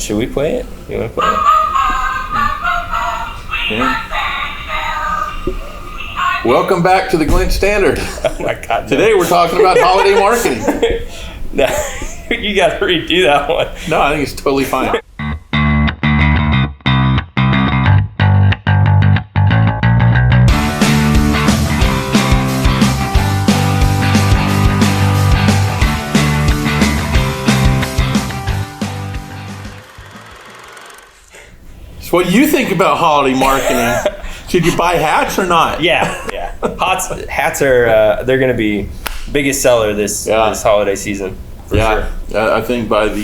Should we play it? You want to play it? Yeah. Welcome back to the Glint Standard. Oh my God. Today we're talking about holiday marketing. No, you got to redo that one. No, I think it's totally fine. So what do you think about holiday marketing? Should you buy hats or not? Yeah. Hats are they're going to be biggest seller this holiday season. For sure. I think by the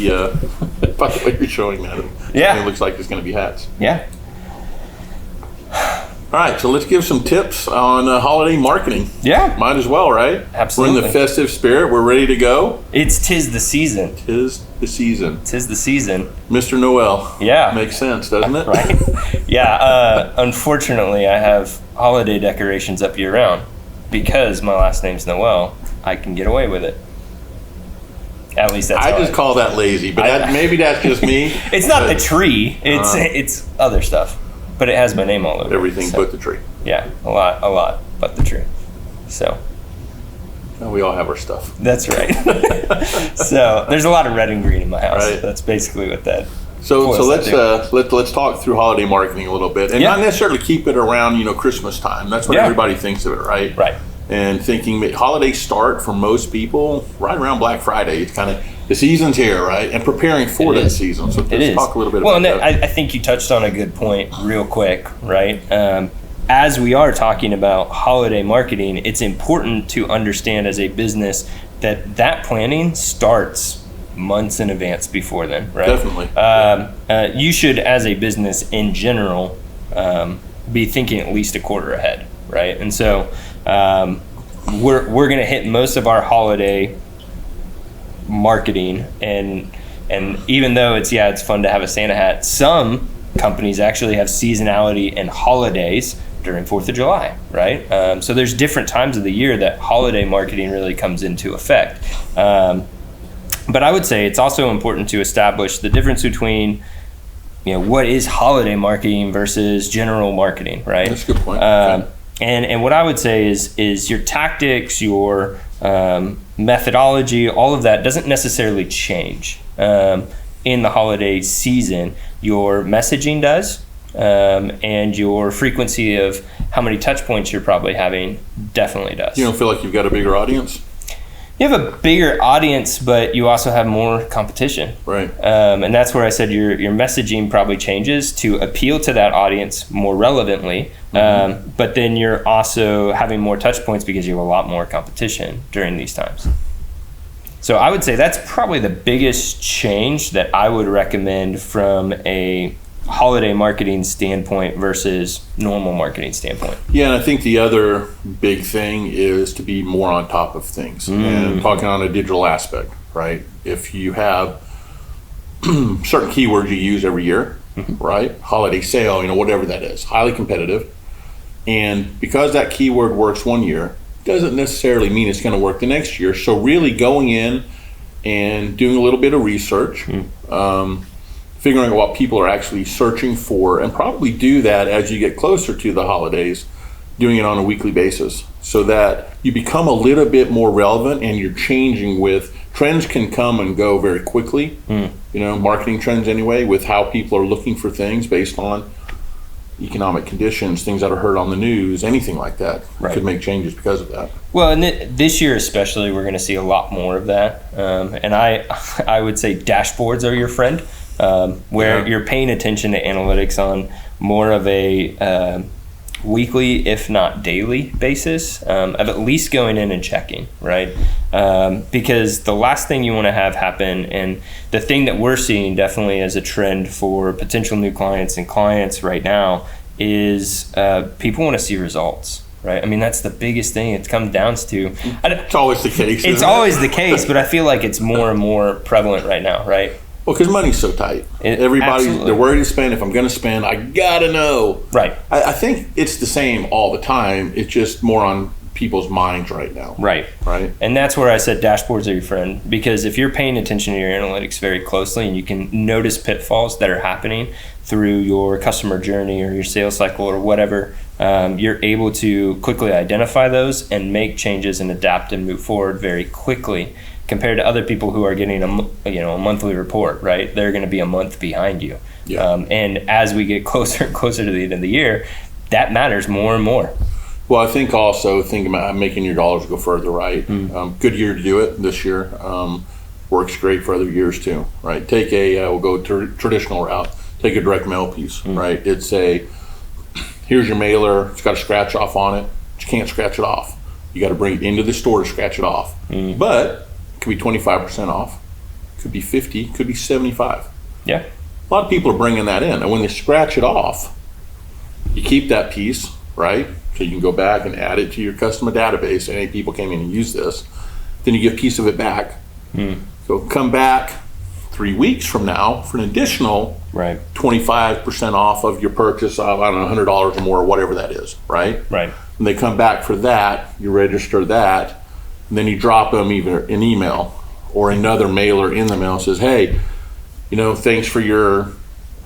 way you're showing that, it looks like it's going to be hats. Yeah. All right, so let's give some tips on holiday marketing. Yeah. Might as well, right? Absolutely. We're in the festive spirit. We're ready to go. Tis the season. Tis the season. Tis the season. Mr. Noel. Yeah. Makes sense, doesn't it? Right. Yeah. Unfortunately, I have holiday decorations up year round. Because my last name's Noel, I can get away with it. At least that's I just call that lazy, but maybe that's just me. It's not the tree. It's other stuff. But it has my name all over everything it, but the tree. Yeah, a lot but the tree. So we all have our stuff. That's right. So there's a lot of red and green in my house. Right. That's basically what that. So let's talk through holiday marketing a little bit, and not necessarily keep it around Christmas time. That's what everybody thinks of it, right? Right. And thinking that holidays start for most people right around Black Friday. It's kind of the season's here, right? And preparing for that season. So let's talk a little bit about that. I think you touched on a good point real quick, right? As we are talking about holiday marketing, it's important to understand as a business that planning starts months in advance before then, right? Definitely. You should, as a business in general, be thinking at least a quarter ahead, right? And so we're going to hit most of our holiday marketing, and even though it's fun to have a Santa hat, some companies actually have seasonality and holidays during 4th of July, right? So there's different times of the year that holiday marketing really comes into effect. But I would say it's also important to establish the difference between what is holiday marketing versus general marketing, right? That's a good point. And what I would say is your tactics, your methodology, all of that doesn't necessarily change in the holiday season. Your messaging does, and your frequency of how many touch points you're probably having definitely does. You don't feel like you've got a bigger audience? You have a bigger audience, but you also have more competition. Right. And that's where I said your messaging probably changes to appeal to that audience more relevantly. Mm-hmm. But then you're also having more touch points because you have a lot more competition during these times. So I would say that's probably the biggest change that I would recommend from a holiday marketing standpoint versus normal marketing standpoint. Yeah, and I think the other big thing is to be more on top of things and talking on a digital aspect, right? If you have certain keywords you use every year, right? Holiday sale, whatever that is, highly competitive. And because that keyword works one year, doesn't necessarily mean it's going to work the next year. So really going in and doing a little bit of research, figuring out what people are actually searching for, and probably do that as you get closer to the holidays, doing it on a weekly basis so that you become a little bit more relevant and you're changing with trends can come and go very quickly, marketing trends anyway, with how people are looking for things based on economic conditions, things that are heard on the news, anything like that could make changes because of that. Well, and this year especially, we're going to see a lot more of that. And I would say dashboards are your friend. Where you're paying attention to analytics on more of a weekly, if not daily basis, of at least going in and checking, right? Because the last thing you want to have happen, and the thing that we're seeing definitely as a trend for potential new clients and clients right now is people want to see results. Right. I mean, that's the biggest thing it comes down to. It's always the case. It's always the case, but I feel like it's more and more prevalent right now, right? Well, because money's so tight. They're worried to spend. If I'm going to spend, I got to know. Right. I think it's the same all the time. It's just more on people's minds right now. Right. And that's where I said dashboards are your friend, because if you're paying attention to your analytics very closely and you can notice pitfalls that are happening through your customer journey or your sales cycle or whatever, you're able to quickly identify those and make changes and adapt and move forward very quickly, compared to other people who are getting a monthly report, right? They're going to be a month behind you. Yeah. And as we get closer and closer to the end of the year, that matters more and more. Well, I think also about making your dollars go further, right? Good year to do it this year. Works great for other years too, right? Take we'll go traditional route. Take a direct mail piece, right? It's here's your mailer. It's got a scratch off on it. But you can't scratch it off. You got to bring it into the store to scratch it off. But it could be 25% off. Could be 50. Could be 75. Yeah. A lot of people are bringing that in, and when they scratch it off, you keep that piece, right? So you can go back and add it to your customer database. Any people came in and used this. Then you give a piece of it back. So come back 3 weeks from now for an additional 25% off of your purchase of, I don't know, $100 or more, or whatever that is, right? Right. And they come back for that, you register that, and then you drop them either an email or another mailer in the mail that says, hey, thanks for your,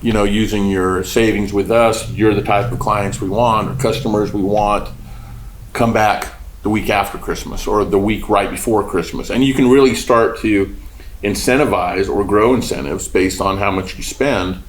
using your savings with us. You're the type of clients we want, or customers we want. Come back the week after Christmas or the week right before Christmas. And you can really start to incentivize or grow incentives based on how much you spend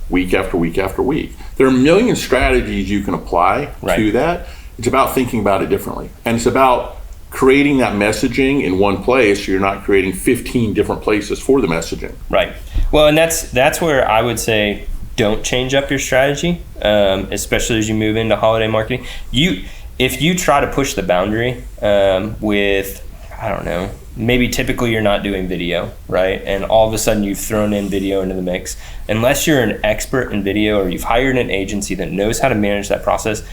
week after week after week. There are a million strategies you can apply to that. It's about thinking about it differently. And it's about creating that messaging in one place, so you're not creating 15 different places for the messaging. Right. Well, and that's where I would say don't change up your strategy, especially as you move into holiday marketing. If you try to push the boundary with, I don't know, maybe typically you're not doing video, right? And all of a sudden you've thrown in video into the mix. Unless you're an expert in video or you've hired an agency that knows how to manage that process,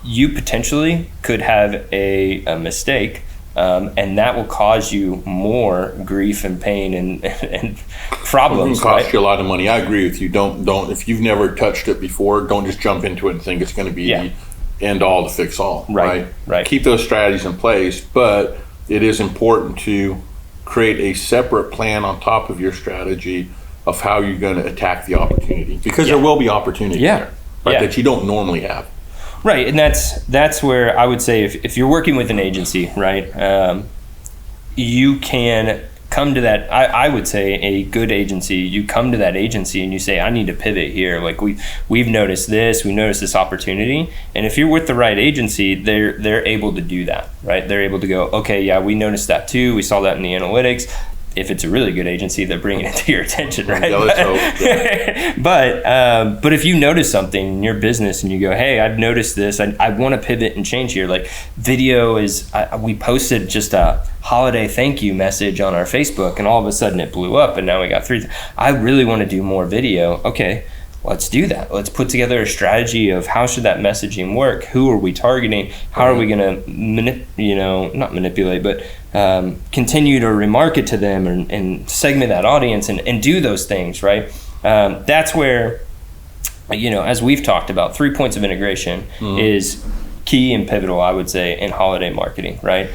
you potentially could have a mistake, and that will cause you more grief and pain and problems. It can cost you a lot of money. I agree with you. Don't if you've never touched it before, don't just jump into it and think it's going to be the end all to fix all. Right. Keep those strategies in place, but it is important to create a separate plan on top of your strategy of how you're going to attack the opportunity, because there will be opportunity there, right, that you don't normally have. Right, and that's where I would say if you're working with an agency, right, you can come to that. I would say a good agency, you come to that agency and you say, I need to pivot here. Like we've noticed this, we noticed this opportunity, and if you're with the right agency, they're able to do that, right? They're able to go, okay, yeah, we noticed that too. We saw that in the analytics. If it's a really good agency, they're bringing it to your attention, right? Yeah, let's hope. But if you notice something in your business and you go, hey, I've noticed this, I want to pivot and change here. Like video is, we posted just a holiday thank you message on our Facebook, and all of a sudden it blew up, and now we got 3. I really want to do more video. Okay, let's do that. Let's put together a strategy of how should that messaging work? Who are we targeting? How are we going to, not manipulate, but continue to remarket to them and segment that audience and do those things, right? That's where, as we've talked about, 3 points of integration is key and pivotal, I would say, in holiday marketing, right?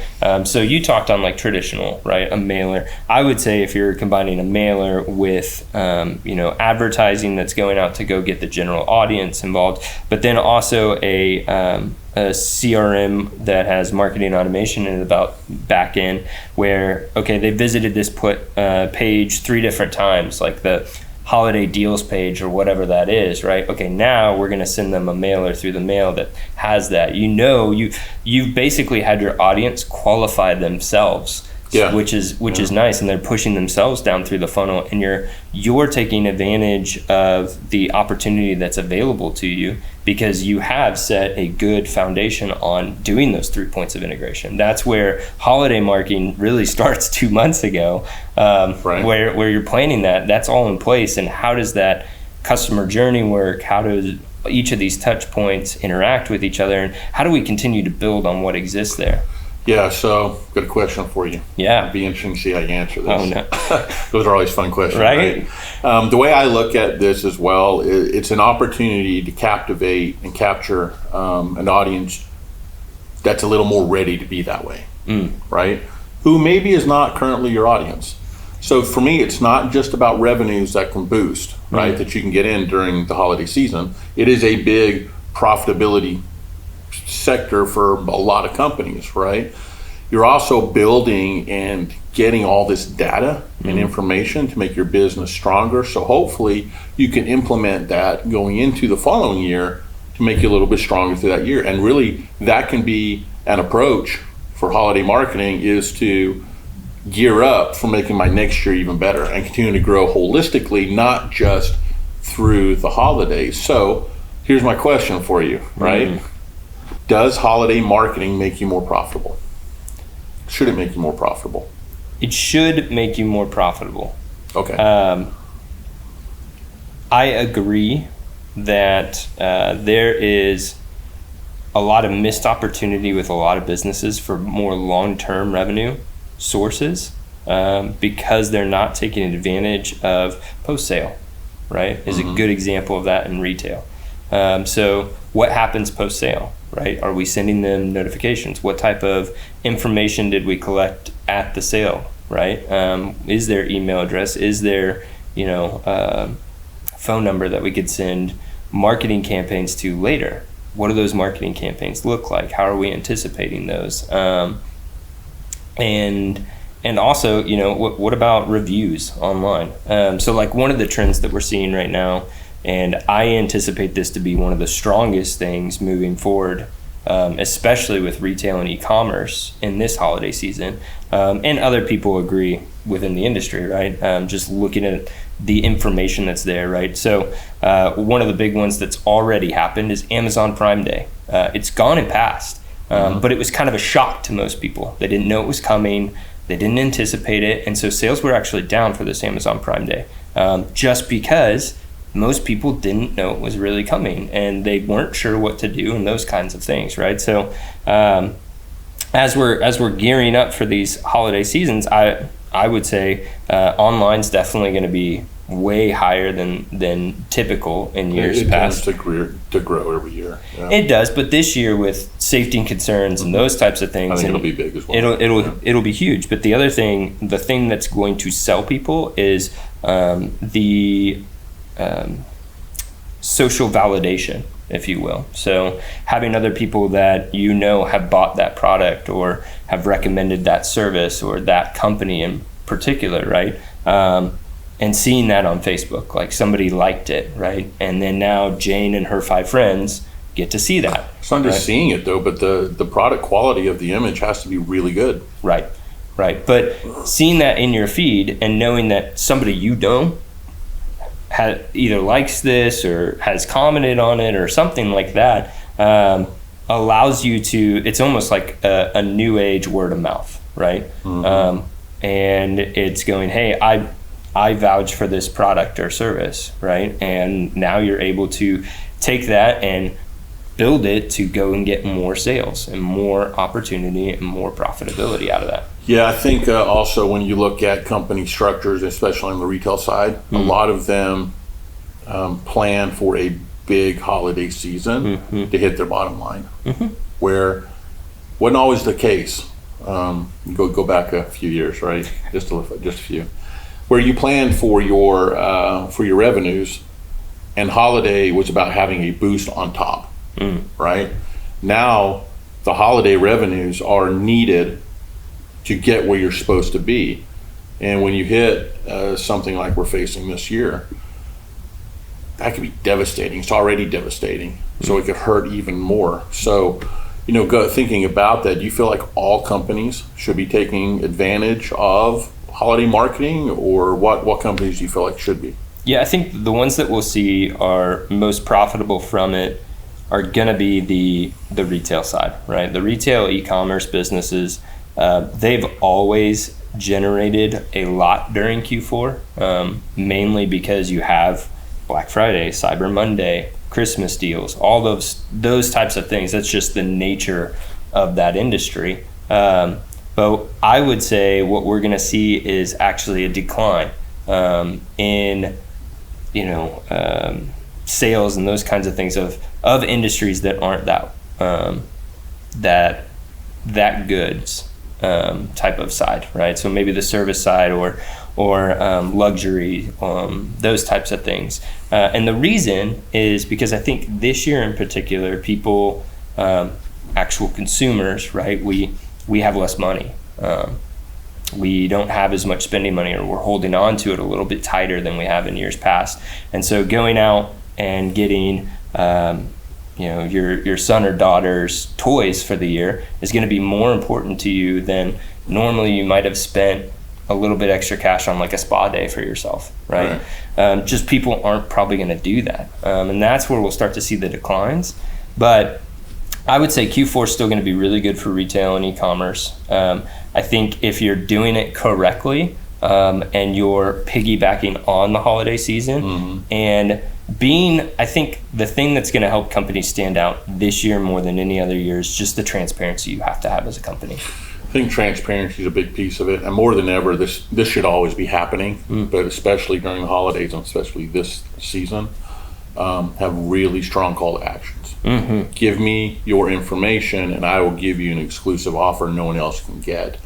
So you talked on like traditional, right? A mailer. I would say if you're combining a mailer with, advertising that's going out to go get the general audience involved, but then also a CRM that has marketing automation in about back end where, okay, they visited this page 3 different times, like the holiday deals page or whatever that is, right? Okay, now we're going to send them a mailer through the mail that has that. You've basically had your audience qualify themselves, which is nice, and they're pushing themselves down through the funnel, and you're taking advantage of the opportunity that's available to you because you have set a good foundation on doing those 3 points of integration. That's where holiday marketing really starts 2 months ago, where you're planning that's all in place. And how does that customer journey work? How does each of these touch points interact with each other? And how do we continue to build on what exists there? Yeah, so good question for you. Yeah. It'd be interesting to see how you answer this. Oh, no. Those are always fun questions, right? The way I look at this as well, it's an opportunity to captivate and capture an audience that's a little more ready to be that way, right? Who maybe is not currently your audience. So for me, it's not just about revenues that can boost, right? That you can get in during the holiday season. It is a big profitability sector for a lot of companies, right? You're also building and getting all this data and information to make your business stronger. So hopefully you can implement that going into the following year to make you a little bit stronger through that year. And really that can be an approach for holiday marketing, is to gear up for making my next year even better and continue to grow holistically, not just through the holidays. So here's my question for you, right? Does holiday marketing make you more profitable? Should it make you more profitable? It should make you more profitable. Okay. I agree that there is a lot of missed opportunity with a lot of businesses for more long-term revenue sources because they're not taking advantage of post-sale, right? Is a good example of that in retail. So what happens post-sale, right? Are we sending them notifications? What type of information did we collect at the sale, right? Is there email address? Is there, phone number that we could send marketing campaigns to later? What do those marketing campaigns look like? How are we anticipating those? And also, what about reviews online? So like one of the trends that we're seeing right now, and I anticipate this to be one of the strongest things moving forward, especially with retail and e-commerce in this holiday season, and other people agree within the industry, right? Just looking at the information that's there, right? So one of the big ones that's already happened is Amazon Prime Day. It's gone and passed, but it was kind of a shock to most people. They didn't know it was coming. They didn't anticipate it. And so sales were actually down for this Amazon Prime Day, just because most people didn't know it was really coming and they weren't sure what to do and those kinds of things, right? So as we're gearing up for these holiday seasons, I would say online's definitely going to be way higher than typical in years past. It tends to grow every year. Yeah. It does, but this year with safety concerns and those types of things, I think it'll be big as well. It'll be huge. But the thing that's going to sell people is the social validation, if you will. So having other people that have bought that product or have recommended that service or that company in particular, right? And seeing that on Facebook, like somebody liked it, right? And then now Jane and her 5 friends get to see that. It's not just seeing it though, but the product quality of the image has to be really good. Right. But seeing that in your feed and knowing that somebody either likes this or has commented on it or something like that, allows you to, it's almost like a new age word of mouth, right? And it's going, hey, I vouch for this product or service, right? And now you're able to take that and build it to go and get more sales and more opportunity and more profitability out of that. Yeah, I think also when you look at company structures, especially on the retail side, a lot of them plan for a big holiday season to hit their bottom line, where wasn't always the case. Go back a few years, right? Just a few, where you planned for your revenues, and holiday was about having a boost on top, right? Now the holiday revenues are needed to get where you're supposed to be, and when you hit something like we're facing this year, that could be devastating. It's already devastating, so it could hurt even more. So, thinking about that, do you feel like all companies should be taking advantage of holiday marketing, or what companies do you feel like should be? Yeah, I think the ones that we'll see are most profitable from it are going to be the retail side, right? The retail e-commerce businesses, they've always generated a lot during Q4, mainly because you have Black Friday, Cyber Monday, Christmas deals, all those types of things. That's just the nature of that industry. But I would say what we're going to see is actually a decline in sales and those kinds of things of industries that aren't that that goods type of side, right? So maybe the service side or luxury, those types of things. And the reason is because I think this year in particular, people, actual consumers, right? We have less money. We don't have as much spending money, or we're holding on to it a little bit tighter than we have in years past. And so going out and getting, your son or daughter's toys for the year is going to be more important to you than normally you might have spent a little bit extra cash on like a spa day for yourself, right? Just people aren't probably going to do that. And that's where we'll start to see the declines. But I would say Q4 is still going to be really good for retail and e-commerce. I think if you're doing it correctly, and you're piggybacking on the holiday season, and I think the thing that's going to help companies stand out this year more than any other year is just the transparency you have to have as a company. I think transparency is a big piece of it, and more than ever, this should always be happening, but especially during the holidays, and especially this season, have really strong call to actions. Give me your information, and I will give you an exclusive offer no one else can get.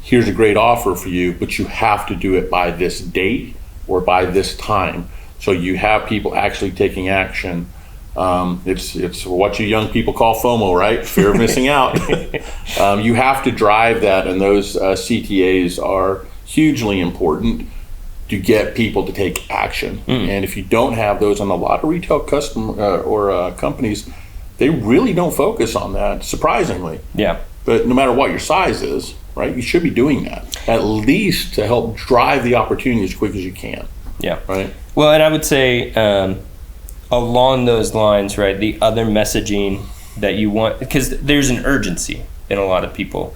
Here's a great offer for you, but you have to do it by this date or by this time. So you have people actually taking action. It's what you young people call FOMO, right? Fear of missing out. You have to drive that, and those CTAs are hugely important to get people to take action. And if you don't have those, on a lot of retail companies, they really don't focus on that, surprisingly. Yeah. But no matter what your size is, right, you should be doing that, at least to help drive the opportunity as quick as you can. Yeah. Right. Well, and I would say along those lines, right, the other messaging that you want, because there's an urgency in a lot of people,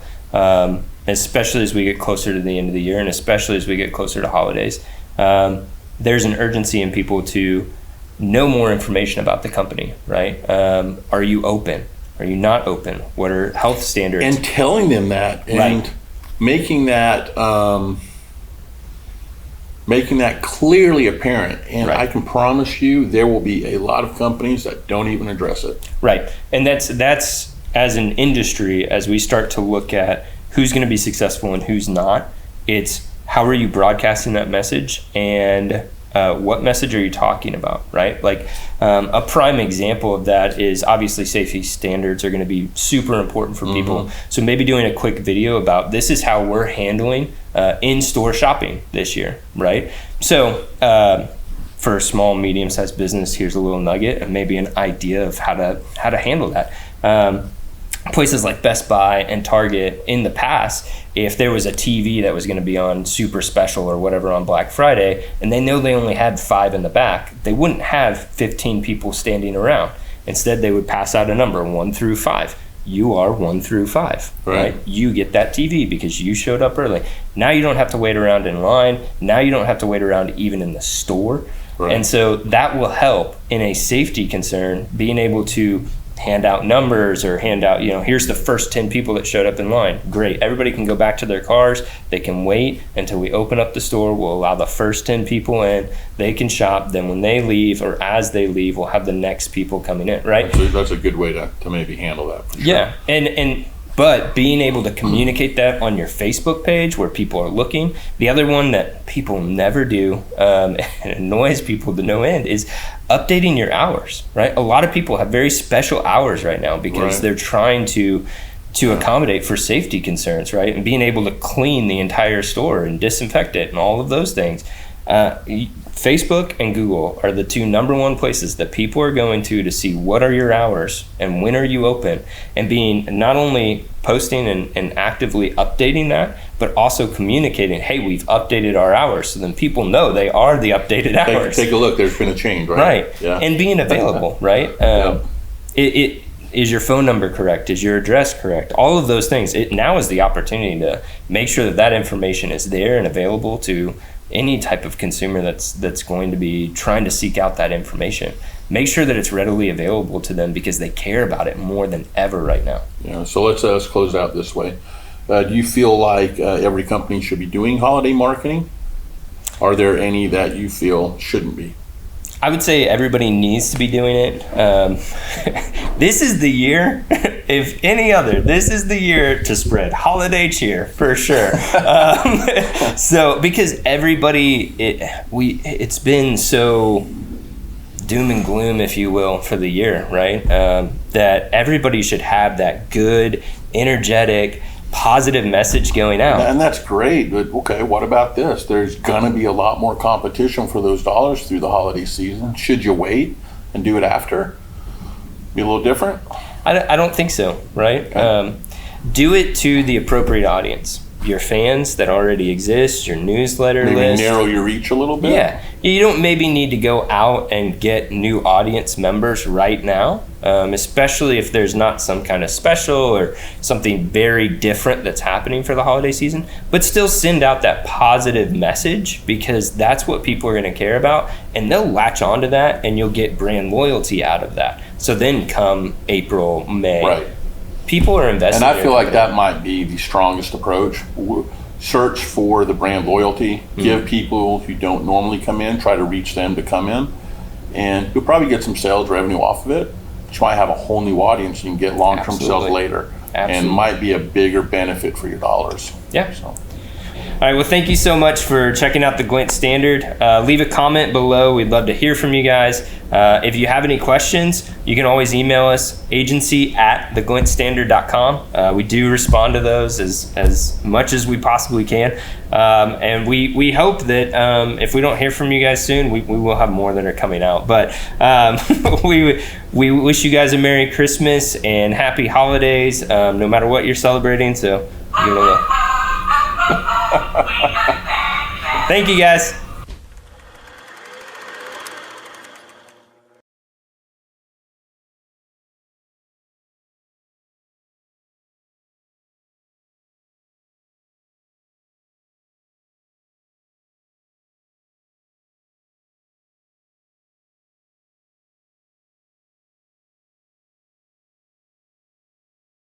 especially as we get closer to the end of the year, and especially as we get closer to holidays. There's an urgency in people to know more information about the company, right? Are you open? Are you not open? What are health standards? And telling them that, and making that clearly apparent. And I can promise you, there will be a lot of companies that don't even address it. Right, and that's as an industry, as we start to look at who's going to be successful and who's not. It's how are you broadcasting that message, and what message are you talking about, right? Like a prime example of that is obviously safety standards are going to be super important for people. So maybe doing a quick video about this is how we're handling in-store shopping this year, right? So for a small, medium-sized business, here's a little nugget and maybe an idea of how to handle that. Places like Best Buy and Target in the past, if there was a TV that was going to be on super special or whatever on Black Friday, and they know they only had 5 in the back, they wouldn't have 15 people standing around. Instead, they would pass out a number 1 through 5. You are 1 through 5, right? You get that TV because you showed up early. Now you don't have to wait around in line. Now you don't have to wait around even in the store. And so that will help in a safety concern, being able to hand out numbers or hand out, here's the first 10 people that showed up in line. Great. Everybody can go back to their cars. They can wait until we open up the store. We'll allow the first 10 people in. They can shop. Then when they leave or as they leave, we'll have the next people coming in, right? That's a good way to maybe handle that. For sure. Yeah. But being able to communicate that on your Facebook page where people are looking. The other one that people never do, and annoys people to no end, is updating your hours, right? A lot of people have very special hours right now because they're trying to accommodate for safety concerns, right? And being able to clean the entire store and disinfect it and all of those things. Facebook and Google are the 2 number 1 places that people are going to see what are your hours and when are you open, and being not only posting and actively updating that, but also communicating, hey, we've updated our hours, so then people know they are the updated hours. Take a look, there's been a change, right? Right, yeah. And being available, right? It is your phone number correct? Is your address correct? All of those things. Now is the opportunity to make sure that information is there and available to any type of consumer that's going to be trying to seek out that information. Make sure that it's readily available to them because they care about it more than ever right now. Yeah. So let's close out this way. Do you feel like every company should be doing holiday marketing? Are there any that you feel shouldn't be? I would say everybody needs to be doing it. This is the year, if any other, this is the year to spread holiday cheer for sure. So because everybody, it's been so doom and gloom, if you will, for the year, right? That everybody should have that good, energetic, positive message going out. And that's great, but okay, what about this? There's gonna be a lot more competition for those dollars through the holiday season. Should you wait and do it after? Be a little different? I don't think so, right? Okay. Do it to the appropriate audience. Your fans that already exist, your newsletter Maybe list. narrow your reach a little bit? Yeah. You don't maybe need to go out and get new audience members right now, especially if there's not some kind of special or something very different that's happening for the holiday season. But still send out that positive message, because that's what people are going to care about, and they'll latch onto that, and you'll get brand loyalty out of that. So then come April, May, Right. people are investing. And I feel like that might be the strongest approach. Search for the brand loyalty. Give people who don't normally come in, try to reach them to come in. And you'll probably get some sales revenue off of it. But you might have a whole new audience. You can get long-term sales later. And might be a bigger benefit for your dollars. Yeah. So. All right, well, thank you so much for checking out the Glint Standard. Leave a comment below. We'd love to hear from you guys. If you have any questions, you can always email us, agency@theglintstandard.com. We do respond to those as much as we possibly can. And we hope that if we don't hear from you guys soon, we will have more that are coming out. But we wish you guys a Merry Christmas and Happy Holidays, no matter what you're celebrating. So, you know. Thank you, guys.